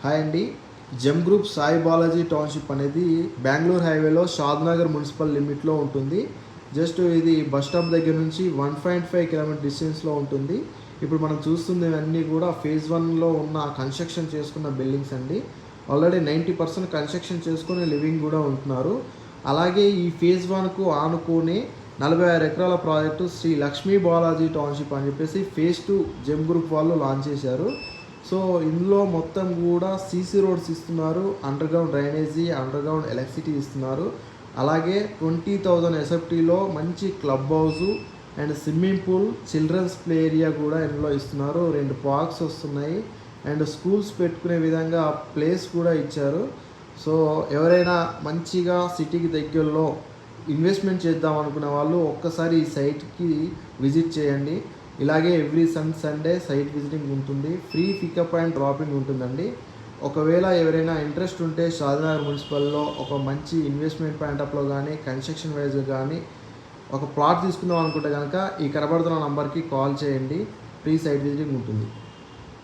Hi అండి. Gem group Sai Balaji township అనేది బెంగళూరు హైవేలో షాద్నగర్ మున్సిపల్ లిమిట్లో ఉంటుంది. జస్ట్ ఇది బస్ స్టాప్ దగ్గర నుంచి 1.5 కిలోమీటర్ డిస్టెన్స్లో ఉంటుంది. ఇప్పుడు మనం చూస్తున్నవన్నీ కూడా ఫేజ్ 1లో ఉన్న కన్స్ట్రక్షన్ చేసుకున్న బిల్డింగ్స్ అండి. ఆల్రెడీ 90% కన్స్ట్రక్షన్ చేసుకుని లివింగ్ కూడా ఉంటున్నారు. అలాగే ఈ ఫేజ్ 1కు ఆనుకుని 46 ఎకరాల ప్రాజెక్టు శ్రీ లక్ష్మీ బాలాజీ టౌన్షిప్ అని చెప్పేసి ఫేజ్ 2 జెమ్ గ్రూప్ వాళ్ళు లాంచ్ చేశారు. సో ఇందులో మొత్తం కూడా సీసీ రోడ్స్ ఇస్తున్నారు, underground drainage, underground electricity ఇస్తున్నారు. అలాగే 20,000 ఎస్ఎఫ్టీలో మంచి club house and swimming pool, children's play area కూడా ఇందులో ఇస్తున్నారు. 2 పార్క్స్ వస్తున్నాయి అండ్ స్కూల్స్ పెట్టుకునే విధంగా ప్లేస్ కూడా ఇచ్చారు. సో ఎవరైనా మంచిగా సిటీకి దగ్గరలో ఇన్వెస్ట్మెంట్ చేద్దాం అనుకునే వాళ్ళు ఒక్కసారి ఈ సైట్కి విజిట్ చేయండి. ఇలాగే ఎవ్రీ సండే సైట్ విజిటింగ్ ఉంటుంది. ఫ్రీ పికప్ అండ్ డ్రాపింగ్ ఉంటుందండి. ఒకవేళ ఎవరైనా ఇంట్రెస్ట్ ఉంటే షాద్నగర్ మున్సిపల్లో ఒక మంచి ఇన్వెస్ట్మెంట్ పాయింట్ కానీ కన్స్ట్రక్షన్ వైజ్ కానీ ఒక ప్లాట్ తీసుకుందాం అనుకుంటే కనుక ఈ కనబడుతున్న నంబర్కి కాల్ చేయండి. ఫ్రీ సైట్ విజిటింగ్ ఉంటుంది.